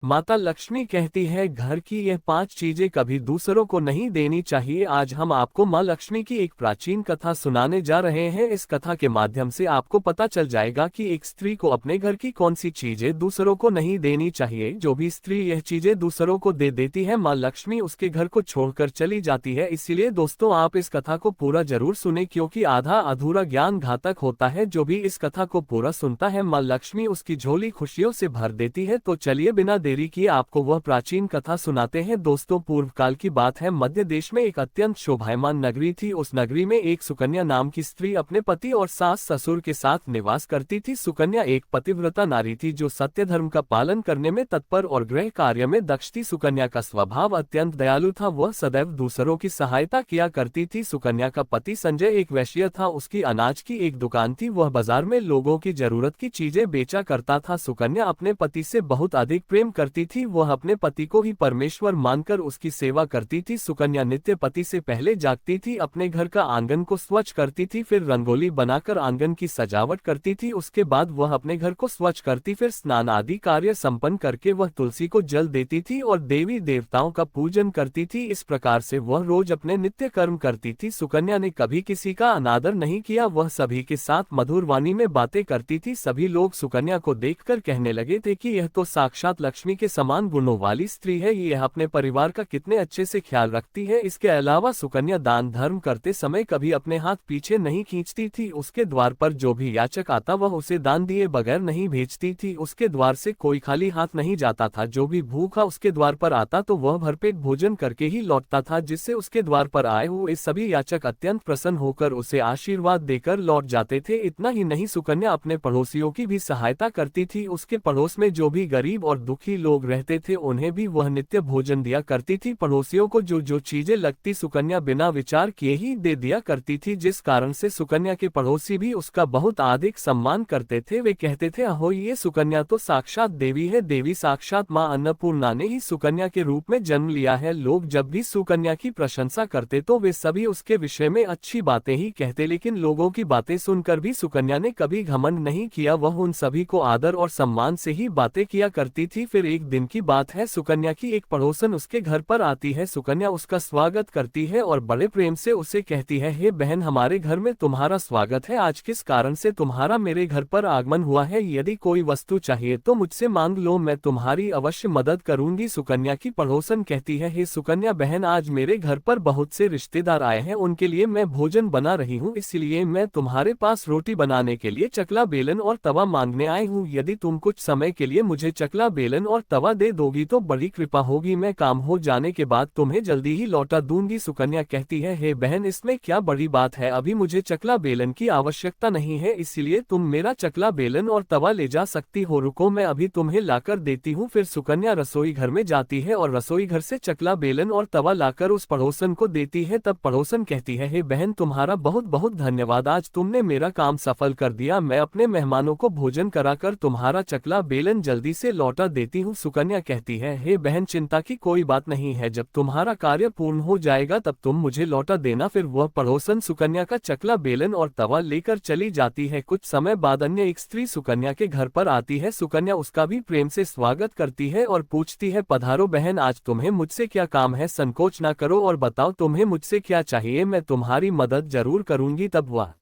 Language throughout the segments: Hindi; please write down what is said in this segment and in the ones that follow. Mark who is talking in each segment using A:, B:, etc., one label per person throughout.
A: माता लक्ष्मी कहती है घर की यह 5 चीजें कभी दूसरों को नहीं देनी चाहिए। आज हम आपको माँ लक्ष्मी की एक प्राचीन कथा सुनाने जा रहे हैं। इस कथा के माध्यम से आपको पता चल जाएगा कि एक स्त्री को अपने घर की कौन सी चीजें दूसरों को नहीं देनी चाहिए। जो भी स्त्री यह चीजें दूसरों को दे देती है, माँ लक्ष्मी उसके घर को छोड़कर चली जाती है। इसीलिए दोस्तों आप इस कथा को पूरा जरूर सुने, क्योंकि आधा अधूरा ज्ञान घातक होता है। जो भी इस कथा को पूरा सुनता है, माँ लक्ष्मी उसकी झोली खुशियों से भर देती है। तो चलिए बिना देरी किए आपको वह प्राचीन कथा सुनाते हैं। दोस्तों पूर्व काल की बात है। मध्य देश में एक अत्यंत शोभायमान नगरी थी। उस नगरी में एक सुकन्या नाम की स्त्री अपने पति और सास ससुर के साथ निवास करती थी। सुकन्या एक पतिव्रता नारी थी जो सत्य धर्म का पालन करने में तत्पर और गृह कार्य में दक्ष थी। सुकन्या का स्वभाव अत्यंत दयालु था। वह सदैव दूसरों की सहायता किया करती थी। सुकन्या का पति संजय एक वैश्य था। उसकी अनाज की एक दुकान थी। वह बाजार में लोगों की जरूरत की चीजें बेचा करता था। सुकन्या अपने पति से बहुत अधिक प्रेम करती थी। वह अपने पति को ही परमेश्वर मानकर उसकी सेवा करती थी। सुकन्या नित्य पति से पहले जागती थी, अपने घर का आंगन को स्वच्छ करती थी, फिर रंगोली बनाकर आंगन की सजावट करती थी। उसके बाद वह अपने घर को स्वच्छ करती, फिर स्नान आदि कार्य संपन्न करके वह तुलसी को जल देती थी और देवी देवताओं का पूजन करती थी। इस प्रकार से वह रोज अपने नित्य कर्म करती थी। सुकन्या ने कभी किसी का अनादर नहीं किया। वह सभी के साथ मधुर वाणी में बातें करती थी। सभी लोग सुकन्या को देखकर कहने लगे थे कि यह तो साक्षात लक्ष्मी के समान गुणों वाली स्त्री है। यह अपने परिवार का कितने अच्छे से ख्याल रखती है। इसके अलावा सुकन्या दान धर्म करते समय कभी अपने हाथ पीछे नहीं खींचती थी। उसके द्वार पर जो भी याचक आता वह उसे दान दिए बगैर नहीं भेजती थी। उसके द्वार से कोई खाली हाथ नहीं जाता था। जो भी भूखा उसके द्वार पर आता तो वह भरपेट भोजन करके ही लौटता था, जिससे उसके द्वार पर आए हुए सभी याचक अत्यंत प्रसन्न होकर उसे आशीर्वाद देकर लौट जाते थे। इतना ही नहीं, सुकन्या अपने पड़ोसियों की भी सहायता करती थी। उसके पड़ोस में जो भी गरीब और दुखी लोग रहते थे उन्हें भी वह नित्य भोजन दिया करती थी। पड़ोसियों को जो जो चीजें लगती सुकन्या बिना विचार किए ही दे दिया करती थी, जिस कारण से सुकन्या के पड़ोसी भी उसका बहुत अधिक सम्मान करते थे। वे कहते थे, अहो ये सुकन्या तो साक्षात देवी है। देवी साक्षात माँ अन्नपूर्णा ने ही सुकन्या के रूप में जन्म लिया है। लोग जब भी सुकन्या की प्रशंसा करते तो वे सभी उसके विषय में अच्छी बातें ही कहते, लेकिन लोगों की बातें सुनकर भी सुकन्या ने कभी घमंड नहीं किया। वह उन सभी को आदर और सम्मान से ही बातें किया करती थी। फिर एक दिन की बात है, सुकन्या की एक पड़ोसन उसके घर पर आती है। सुकन्या उसका स्वागत करती है और बड़े प्रेम से उसे कहती है, हे बहन, हमारे घर में तुम्हारा स्वागत है। आज किस कारण से तुम्हारा मेरे घर पर आगमन हुआ है? यदि कोई वस्तु चाहिए तो मुझसे मांग लो, मैं तुम्हारी अवश्य मदद करूंगी। सुकन्या की पड़ोसन कहती है, हे सुकन्या बहन, आज मेरे घर पर बहुत से रिश्तेदार आए हैं, उनके लिए मैं भोजन बना रही हूँ, इसलिए मैं तुम्हारे पास रोटी बनाने के लिए चकला बेलन और तवा मांगने आई हूँ। यदि तुम कुछ समय के लिए मुझे चकला बेलन और तवा दे दोगी तो बड़ी कृपा होगी। मैं काम हो जाने के बाद तुम्हें जल्दी ही लौटा दूंगी। सुकन्या कहती है, हे बहन, इसमें क्या बड़ी बात है? अभी मुझे चकला बेलन की आवश्यकता नहीं है, इसलिए तुम मेरा चकला बेलन और तवा ले जा सकती हो। रुको, मैं अभी तुम्हें लाकर देती हूँ। फिर सुकन्या रसोई घर में जाती है और रसोई घर से चकला बेलन और तवा लाकर उस पड़ोसन को देती है। तब पड़ोसन कहती है, हे बहन, तुम्हारा बहुत बहुत धन्यवाद, आज तुमने मेरा काम सफल कर दिया। मैं अपने मेहमानों को भोजन कराकर तुम्हारा चकला बेलन जल्दी से लौटा देती हूँ। सुकन्या कहती है, हे बहन, चिंता की कोई बात नहीं है, जब तुम्हारा कार्य पूर्ण हो जाएगा तब तुम मुझे लौटा देना। फिर वह पड़ोसन सुकन्या का चकला बेलन और तवा लेकर चली जाती है। कुछ समय बाद अन्य एक स्त्री सुकन्या के घर पर आती है। सुकन्या उसका भी प्रेम से स्वागत करती है और पूछती है, पधारो बहन, आज तुम्हें मुझसे क्या काम है? संकोच ना करो और बताओ तुम्हें मुझसे क्या चाहिए, मैं तुम्हारी मदद जरूर करूंगी। तब वह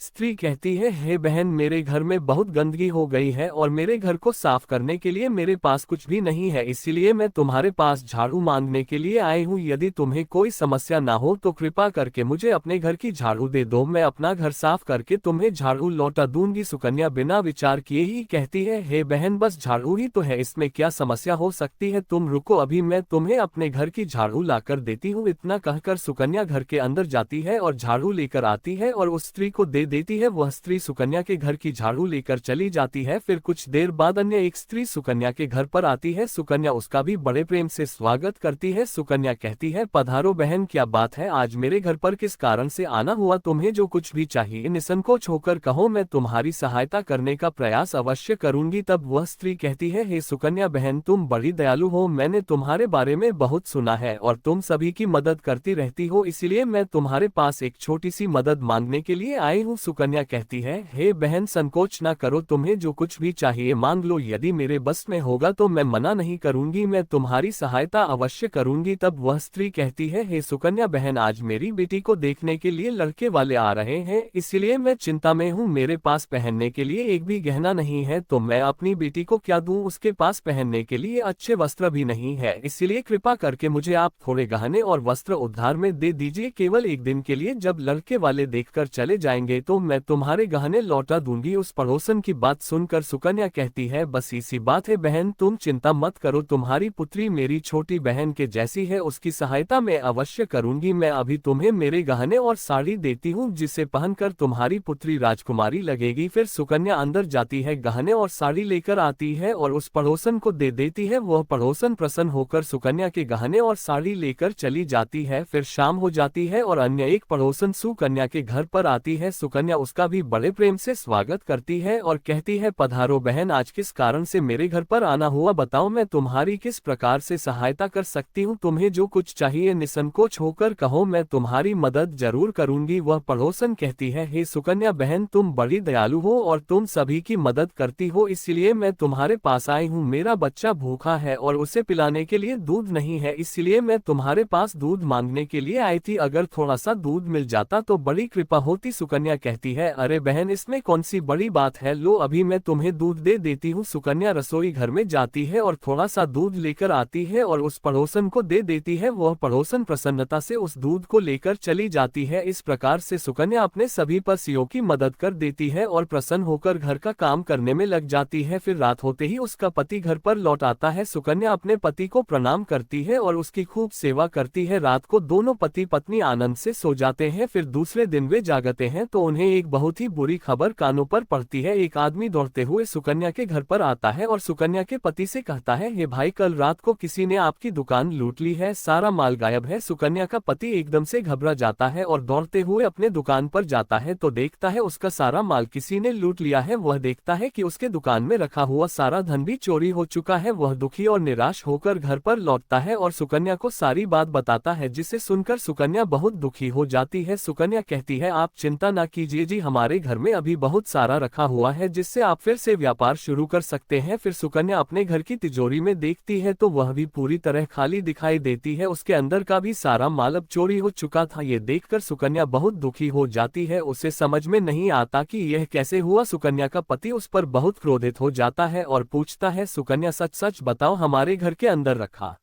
A: स्त्री कहती है, हे बहन, मेरे घर में बहुत गंदगी हो गई है और मेरे घर को साफ करने के लिए मेरे पास कुछ भी नहीं है, इसीलिए मैं तुम्हारे पास झाड़ू मांगने के लिए आई हूँ। यदि तुम्हें कोई समस्या ना हो तो कृपा करके मुझे अपने घर की झाड़ू दे दो, मैं अपना घर साफ करके तुम्हें झाड़ू लौटा दूंगी। सुकन्या बिना विचार किए ही कहती है, हे बहन, बस झाड़ू ही तो है, इसमें क्या समस्या हो सकती है? तुम रुको, अभी मैं तुम्हें अपने घर की झाड़ू लाकर देती हूँ। इतना कहकर सुकन्या घर के अंदर जाती है और झाड़ू लेकर आती है और उस स्त्री को देती है। वह स्त्री सुकन्या के घर की झाड़ू लेकर चली जाती है। फिर कुछ देर बाद अन्य एक स्त्री सुकन्या के घर पर आती है। सुकन्या उसका भी बड़े प्रेम से स्वागत करती है। सुकन्या कहती है, पधारो बहन, क्या बात है? आज मेरे घर पर किस कारण से आना हुआ? तुम्हें जो कुछ भी चाहिए निसंकोच होकर कहो, मैं तुम्हारी सहायता करने का प्रयास अवश्य करूंगी। तब वह स्त्री कहती है, हे सुकन्या बहन, तुम बड़ी दयालु हो, मैंने तुम्हारे बारे में बहुत सुना है और तुम सभी की मदद करती रहती हो, इसलिए मैं तुम्हारे पास एक छोटी सी मदद मांगने के लिए आई हूँ। सुकन्या कहती है, हे बहन संकोच ना करो, तुम्हें जो कुछ भी चाहिए मांग लो, यदि मेरे बस में होगा तो मैं मना नहीं करूंगी, मैं तुम्हारी सहायता अवश्य करूंगी। तब वह स्त्री कहती है, हे सुकन्या बहन, आज मेरी बेटी को देखने के लिए लड़के वाले आ रहे हैं, इसलिए मैं चिंता में हूँ। मेरे पास पहनने के लिए एक भी गहना नहीं है, तो मैं अपनी बेटी को क्या दूं? उसके पास पहनने के लिए अच्छे वस्त्र भी नहीं है, इसलिए कृपा करके मुझे आप थोड़े गहने और वस्त्र उधार में दे दीजिए। केवल एक दिन के लिए, जब लड़के वाले देखकर चले जाएंगे तो मैं तुम्हारे गहने लौटा दूंगी। उस पड़ोसन की बात सुनकर सुकन्या कहती है, बस इसी बात है बहन, तुम चिंता मत करो, तुम्हारी पुत्री मेरी छोटी बहन के जैसी है, उसकी सहायता मैं अवश्य करूंगी। मैं अभी तुम्हें मेरे गहने और साड़ी देती हूँ, जिसे पहनकर तुम्हारी पुत्री राजकुमारी लगेगी। फिर सुकन्या अंदर जाती है, गहने और साड़ी लेकर आती है और उस पड़ोसन को दे देती है। वह पड़ोसन प्रसन्न होकर सुकन्या के गहने और साड़ी लेकर चली जाती है। फिर शाम हो जाती है और अन्य एक पड़ोसन सुकन्या के घर पर आती है। सुकन्या उसका भी बड़े प्रेम से स्वागत करती है और कहती है, पधारो बहन, आज किस कारण से मेरे घर पर आना हुआ, बताओ मैं तुम्हारी किस प्रकार से सहायता कर सकती हूँ? तुम्हें जो कुछ चाहिए निसंकोच होकर कहो, मैं तुम्हारी मदद जरूर करूंगी। वह पड़ोसन कहती है, हे सुकन्या बहन, तुम बड़ी दयालु हो और तुम सभी की मदद करती हो, इसलिए मैं तुम्हारे पास आई हूँ। मेरा बच्चा भूखा है और उसे पिलाने के लिए दूध नहीं है, इसलिए मैं तुम्हारे पास दूध मांगने के लिए आई थी, अगर थोड़ा सा दूध मिल जाता तो बड़ी कृपा होती। सुकन्या कहती है, अरे बहन, इसमें कौन सी बड़ी बात है, लो अभी मैं तुम्हें दूध दे देती हूँ। सुकन्या रसोई घर में जाती है और थोड़ा सा दूध लेकर आती है और उस पड़ोसन को दे देती है। वह पड़ोसन प्रसन्नता से उस दूध को लेकर चली जाती है। इस प्रकार से सुकन्या अपने सभी पड़ोसियों की मदद कर देती है और प्रसन्न होकर घर का काम करने में लग जाती है। फिर रात होते ही उसका पति घर पर लौट आता है। सुकन्या अपने पति को प्रणाम करती है और उसकी खूब सेवा करती है। रात को दोनों पति पत्नी आनंद से सो जाते हैं। फिर दूसरे दिन वे जागते हैं तो उन्हें एक बहुत ही बुरी खबर कानों पर पड़ती है। एक आदमी दौड़ते हुए सुकन्या के घर पर आता है और सुकन्या के पति से कहता है, हे भाई, कल रात को किसी ने आपकी दुकान लूट ली है, सारा माल गायब है। सुकन्या का पति एकदम से घबरा जाता है और दौड़ते हुए अपने दुकान पर जाता है तो देखता है उसका सारा माल किसी ने लूट लिया है। वह देखता है कि उसके दुकान में रखा हुआ सारा धन भी चोरी हो चुका है। वह दुखी और निराश होकर घर पर लौटता है और सुकन्या को सारी बात बताता है, जिसे सुनकर सुकन्या बहुत दुखी हो जाती है। सुकन्या कहती है, आप चिंता ना कीजिए जी, हमारे घर में अभी बहुत सारा रखा हुआ है, जिससे आप फिर से व्यापार शुरू कर सकते हैं। फिर सुकन्या अपने घर की तिजोरी में देखती है तो वह भी पूरी तरह खाली दिखाई देती है, उसके अंदर का भी सारा माल अब चोरी हो चुका था। ये देखकर सुकन्या बहुत दुखी हो जाती है, उसे समझ में नहीं आता कि यह कैसे हुआ। सुकन्या का पति उस पर बहुत क्रोधित हो जाता है और पूछता है, सुकन्या सच सच बताओ, हमारे घर के अंदर रखा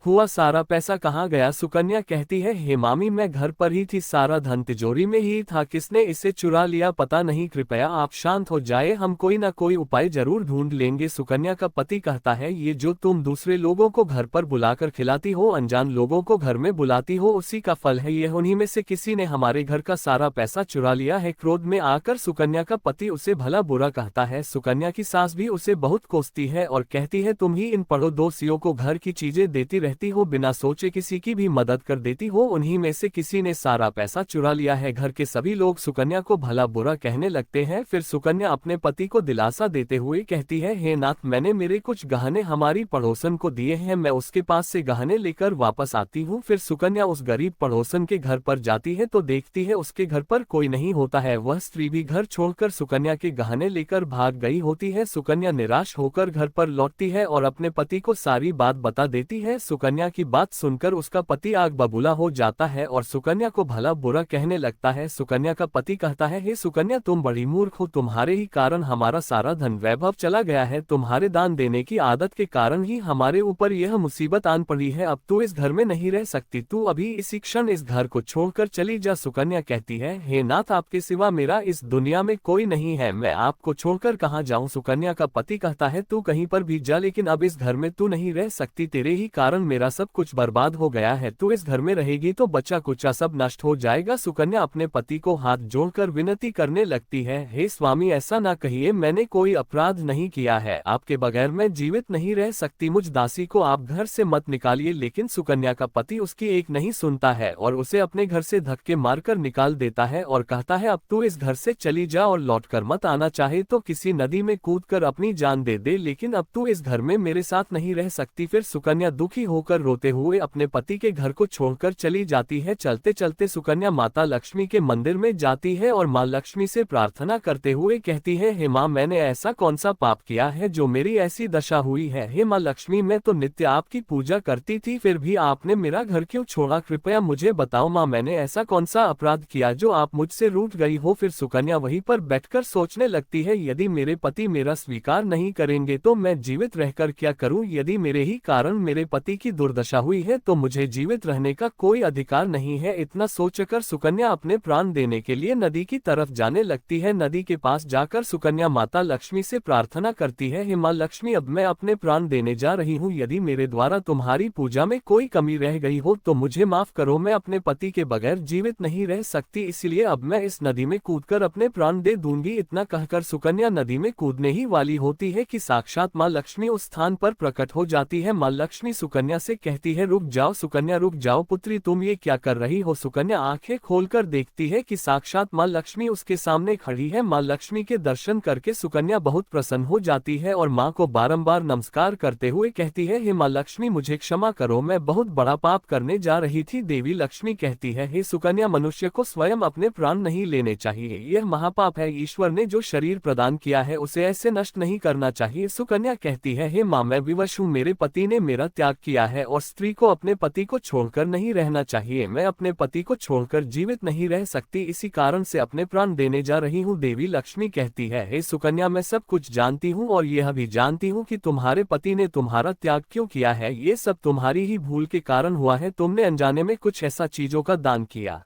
A: हुआ सारा पैसा कहाँ गया? सुकन्या कहती है, हे मामी, मैं घर पर ही थी, सारा धन तिजोरी में ही था, किसने इसे चुरा लिया पता नहीं, कृपया आप शांत हो जाए, हम कोई ना कोई उपाय जरूर ढूंढ लेंगे। सुकन्या का पति कहता है, ये जो तुम दूसरे लोगों को घर पर बुलाकर खिलाती हो, अनजान लोगों को घर में बुलाती हो, उसी का फल है ये, उन्हीं में से किसी ने हमारे घर का सारा पैसा चुरा लिया है। क्रोध में आकर सुकन्या का पति उसे भला बुरा कहता है। सुकन्या की सास भी उसे बहुत कोसती है और कहती है, तुम ही इन पड़ोसियों को घर की चीजें देती रहती हो, बिना सोचे किसी की भी मदद कर देती हो, उन्हीं में से किसी ने सारा पैसा चुरा लिया है। घर के सभी लोग सुकन्या को भला बुरा कहने लगते हैं। फिर सुकन्या अपने पति को दिलासा देते हुए कहती है, हे नाथ, मैंने मेरे कुछ गहने हमारी पड़ोसन को दिए हैं, मैं उसके पास से गहने लेकर वापस आती हूँ। फिर सुकन्या उस गरीब पड़ोसन के घर पर जाती है तो देखती है उसके घर पर कोई नहीं होता है। वह स्त्री भी घर छोड़कर सुकन्या के गहने लेकर भाग गई होती है। सुकन्या निराश होकर घर पर लौटती है और अपने पति को सारी बात बता देती है। सुकन्या की बात सुनकर उसका पति आग बबूला हो जाता है और सुकन्या को भला बुरा कहने लगता है। सुकन्या का पति कहता है, हे सुकन्या, तुम बड़ी मूर्ख हो, तुम्हारे ही कारण हमारा सारा धन वैभव चला गया है, तुम्हारे दान देने की आदत के कारण ही हमारे ऊपर यह मुसीबत आन पड़ी है, अब तू इस घर में नहीं रह सकती, तू अभी इसी क्षण इस घर को छोड़कर चली जा। सुकन्या कहती है, हे नाथ, आपके सिवा मेरा इस दुनिया में कोई नहीं है, मैं आपको छोड़कर कहाँ जाऊँ? सुकन्या का पति कहता है, तू कहीं पर भी जा, लेकिन अब इस घर में तू नहीं रह सकती, तेरे ही कारण मेरा सब कुछ बर्बाद हो गया है, तू इस घर में रहेगी तो बच्चा कुच्चा सब नष्ट हो जाएगा। सुकन्या अपने पति को हाथ जोड़कर विनती करने लगती है, हे स्वामी, ऐसा ना कहिए, मैंने कोई अपराध नहीं किया है, आपके बगैर मैं जीवित नहीं रह सकती, मुझ दासी को आप घर से मत निकालिए। लेकिन सुकन्या का पति उसकी एक नहीं सुनता है और उसे अपने घर से धक्के मारकर निकाल देता है और कहता है, अब तू इस घर से चली जा और लौटकर मत आना, चाहे तो किसी नदी में कूदकर अपनी जान दे दे, लेकिन अब तू इस घर में मेरे साथ नहीं रह सकती। फिर सुकन्या दुखी हो होकर रोते हुए अपने पति के घर को छोड़कर चली जाती है। चलते चलते सुकन्या माता लक्ष्मी के मंदिर में जाती है और माँ लक्ष्मी से प्रार्थना करते हुए कहती है, हे माँ, मैंने ऐसा कौन सा पाप किया है जो मेरी ऐसी दशा हुई है। हे माँ लक्ष्मी, मैं तो नित्य आपकी पूजा करती थी, फिर भी आपने मेरा घर क्यों छोड़ा? कृपया मुझे बताओ माँ, मैंने ऐसा कौन सा अपराध किया जो आप मुझसे रूठ गई हो? फिर सुकन्या वहीं पर बैठकर सोचने लगती है, यदि मेरे पति मेरा स्वीकार नहीं करेंगे तो मैं जीवित रहकर क्या करूं? यदि मेरे ही कारण मेरे पति की दुर्दशा हुई है तो मुझे जीवित रहने का कोई अधिकार नहीं है। इतना सोचकर सुकन्या अपने प्राण देने के लिए नदी की तरफ जाने लगती है। नदी के पास जाकर सुकन्या माता लक्ष्मी से प्रार्थना करती है, हे माँ लक्ष्मी, अब मैं अपने प्राण देने जा रही हूँ। यदि मेरे द्वारा तुम्हारी पूजा में कोई कमी रह गई हो तो मुझे माफ करो। मैं अपने पति के बगैर जीवित नहीं रह सकती, इसलिए अब मैं इस नदी में कूदकर अपने प्राण दे दूंगी। इतना कहकर सुकन्या नदी में कूदने ही वाली होती है कि साक्षात माँ लक्ष्मी उस स्थान पर प्रकट हो जाती है। माँ लक्ष्मी सुकन्या से कहती है, रुक जाओ सुकन्या, रुक जाओ पुत्री, तुम ये क्या कर रही हो? सुकन्या आंखें खोलकर देखती है कि साक्षात माँ लक्ष्मी उसके सामने खड़ी है। माँ लक्ष्मी के दर्शन करके सुकन्या बहुत प्रसन्न हो जाती है और माँ को बारंबार नमस्कार करते हुए कहती है, हे माँ लक्ष्मी, मुझे क्षमा करो, मैं बहुत बड़ा पाप करने जा रही थी। देवी लक्ष्मी कहती है, हे सुकन्या, मनुष्य को स्वयं अपने प्राण नहीं लेने चाहिए, यह महापाप है। ईश्वर ने जो शरीर प्रदान किया है उसे ऐसे नष्ट नहीं करना चाहिए। सुकन्या कहती है, हे माँ, मैं विवश हूँ, मेरे पति ने मेरा त्याग किया है और स्त्री को अपने पति को छोड़कर नहीं रहना चाहिए। मैं अपने पति को छोड़कर जीवित नहीं रह सकती, इसी कारण से अपने प्राण देने जा रही हूँ। देवी लक्ष्मी कहती है, हे सुकन्या, मैं सब कुछ जानती हूँ और यह भी जानती हूँ कि तुम्हारे पति ने तुम्हारा त्याग क्यों किया है। ये सब तुम्हारी ही भूल के कारण हुआ है। तुमने अनजाने में कुछ ऐसा चीजों का दान किया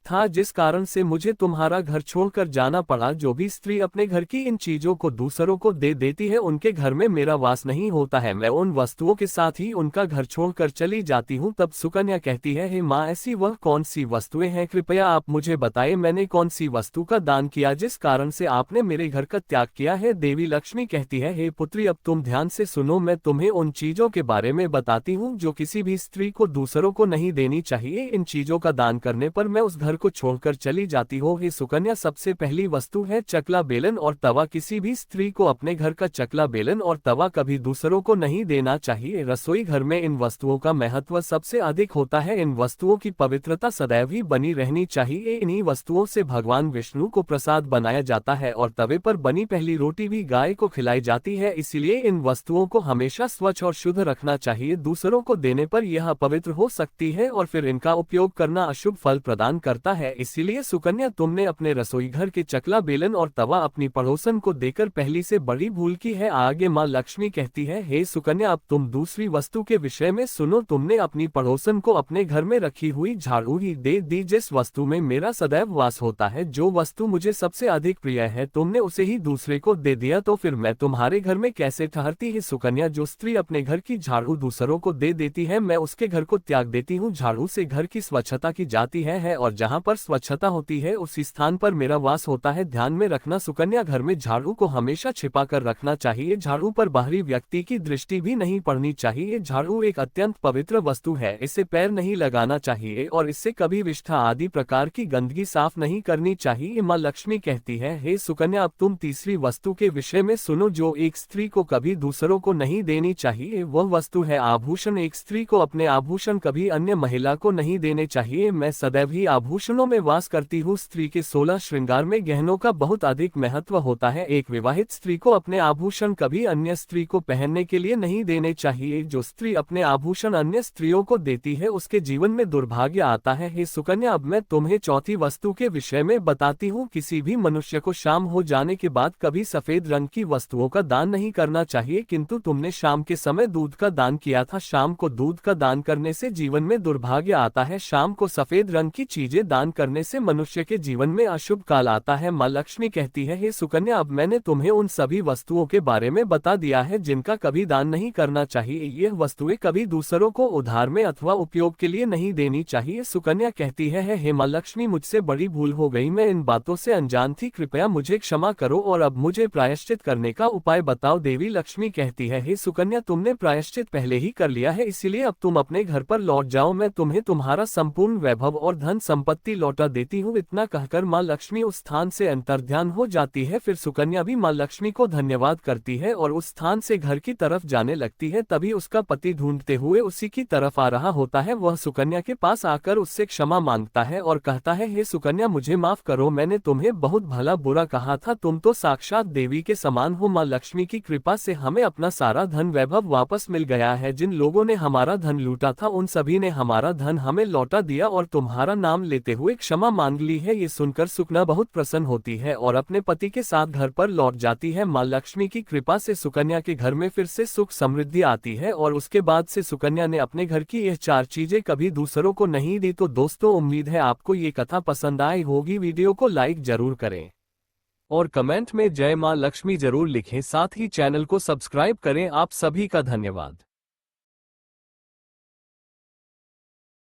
A: था जिस कारण से मुझे तुम्हारा घर छोड़कर जाना पड़ा। जो भी स्त्री अपने घर की इन चीजों को दूसरों को दे देती है उनके घर में मेरा वास नहीं होता है, मैं उन वस्तुओं के साथ ही उनका घर छोड़कर चली जाती हूँ। तब सुकन्या कहती है, हे माँ, ऐसी वह कौन सी वस्तुएं हैं? कृपया आप मुझे बताएं, मैंने कौन सी वस्तु का दान किया जिस कारण से आपने मेरे घर का त्याग किया है? देवी लक्ष्मी कहती है, हे पुत्री, अब तुम ध्यान से सुनो, मैं तुम्हें उन चीजों के बारे में बताती हूँ जो किसी भी स्त्री को दूसरों को नहीं देनी चाहिए। इन चीजों का दान करने पर मैं उस घर को छोड़कर चली जाती हो। हे सुकन्या, सबसे पहली वस्तु है चकला बेलन और तवा। किसी भी स्त्री को अपने घर का चकला बेलन और तवा कभी दूसरों को नहीं देना चाहिए। रसोई घर में इन वस्तुओं का महत्व सबसे अधिक होता है। इन वस्तुओं की पवित्रता सदैव ही बनी रहनी चाहिए। इन्हीं वस्तुओं से भगवान विष्णु को प्रसाद बनाया जाता है और तवे पर बनी पहली रोटी भी गाय को खिलाई जाती है, इसलिए इन वस्तुओं को हमेशा स्वच्छ और शुद्ध रखना चाहिए। दूसरों को देने पर यह अपवित्र हो सकती है और फिर इनका उपयोग करना अशुभ फल प्रदान करता है। इसीलिए सुकन्या, तुमने अपने रसोई घर के चकला बेलन और तवा अपनी पड़ोसन को देकर पहली से बड़ी भूल की है। आगे माँ लक्ष्मी कहती है, हे सुकन्या, अब तुम दूसरी वस्तु के विषय में सुनो। तुमने अपनी पड़ोसन को अपने घर में रखी हुई झाड़ू ही दे दी जिस वस्तु में मेरा सदैव वास होता है। जो वस्तु मुझे सबसे अधिक प्रिय है तुमने उसे ही दूसरे को दे दिया, तो फिर मैं तुम्हारे घर में कैसे ठहरती है? सुकन्या, जो स्त्री अपने घर की झाड़ू दूसरों को दे देती है मैं उसके घर को त्याग देती हूँ। झाड़ू से घर की स्वच्छता की जाती है और जहाँ पर स्वच्छता होती है उसी स्थान पर मेरा वास होता है। ध्यान में रखना सुकन्या, घर में झाड़ू को हमेशा छिपा कर रखना चाहिए। झाड़ू पर बाहरी व्यक्ति की दृष्टि भी नहीं पड़नी चाहिए। झाड़ू एक अत्यंत पवित्र वस्तु है, इसे पैर नहीं लगाना चाहिए और इससे कभी विष्ठा आदि प्रकार की गंदगी साफ नहीं करनी चाहिए। माँ लक्ष्मी कहती है, हे सुकन्या, अब तुम तीसरी वस्तु के विषय में सुनो जो एक स्त्री को कभी दूसरों को नहीं देनी चाहिए। वह वस्तु है आभूषण। एक स्त्री को अपने आभूषण कभी अन्य महिला को नहीं देने चाहिए। मैं सदैव ही आभूषणों में वास करती हूँ। स्त्री के 16 श्रृंगार में गहनों का बहुत अधिक महत्व होता है। एक विवाहित स्त्री को अपने आभूषण कभी अन्य स्त्री को पहनने के लिए नहीं देने चाहिए। जो स्त्री अपने आभूषण अन्य स्त्रियों को देती है उसके जीवन में दुर्भाग्य आता है। हे सुकन्या, अब मैं तुम्हें चौथी वस्तु के विषय में बताती हूँ। किसी भी मनुष्य को शाम हो जाने के बाद कभी सफेद रंग की वस्तुओं का दान नहीं करना चाहिए, किंतु तुमने शाम के समय दूध का दान किया था। शाम को दूध का दान करने से जीवन में दुर्भाग्य आता है। शाम को सफेद रंग की चीजें दान करने से मनुष्य के जीवन में अशुभ काल आता है। माँ लक्ष्मी कहती है, हे सुकन्या, अब मैंने तुम्हें उन सभी वस्तुओं के बारे में बता दिया है जिनका कभी दान नहीं करना चाहिए। यह वस्तुएं कभी दूसरों को उधार में अथवा उपयोग के लिए नहीं देनी चाहिए। सुकन्या कहती है, हे माँ लक्ष्मी, मुझसे बड़ी भूल हो गई, मैं इन बातों से अनजान थी, कृपया मुझे क्षमा करो और अब मुझे प्रायश्चित करने का उपाय बताओ। देवी लक्ष्मी कहती है, हे सुकन्या, तुमने प्रायश्चित पहले ही कर लिया है, इसीलिए अब तुम अपने घर पर लौट जाओ। मैं तुम्हें तुम्हारा संपूर्ण वैभव और धन संपत्ति संपत्ति लौटा देती हूँ। इतना कहकर माँ लक्ष्मी उस स्थान से अंतर्ध्यान हो जाती है। फिर सुकन्या भी माँ लक्ष्मी को धन्यवाद करती है और उस स्थान से घर की तरफ जाने लगती है। तभी उसका पति ढूंढते हुए उसी की तरफ आ रहा होता है। वह सुकन्या के पास आकर उससे क्षमा मांगता है और कहता है, हे सुकन्या, मुझे माफ करो, मैंने तुम्हें बहुत भला बुरा कहा था। तुम तो साक्षात देवी के समान हो। माँ लक्ष्मी की कृपा से हमें अपना सारा धन वैभव वापस मिल गया है। जिन लोगों ने हमारा धन लूटा था उन सभी ने हमारा धन हमें लौटा दिया और तुम्हारा नाम लेते हुए क्षमा मांग ली है। ये सुनकर सुकन्या बहुत प्रसन्न होती है और अपने पति के साथ घर पर लौट जाती है। माँ लक्ष्मी की कृपा से सुकन्या के घर में फिर से सुख समृद्धि आती है और उसके बाद से सुकन्या ने अपने घर की यह 4 चीजें कभी दूसरों को नहीं दी। तो दोस्तों, उम्मीद है आपको ये कथा पसंद आई होगी। वीडियो को लाइक जरूर करें और कमेंट में जय मां लक्ष्मी जरूर लिखें। साथ ही चैनल को सब्सक्राइब करें। आप सभी का धन्यवाद।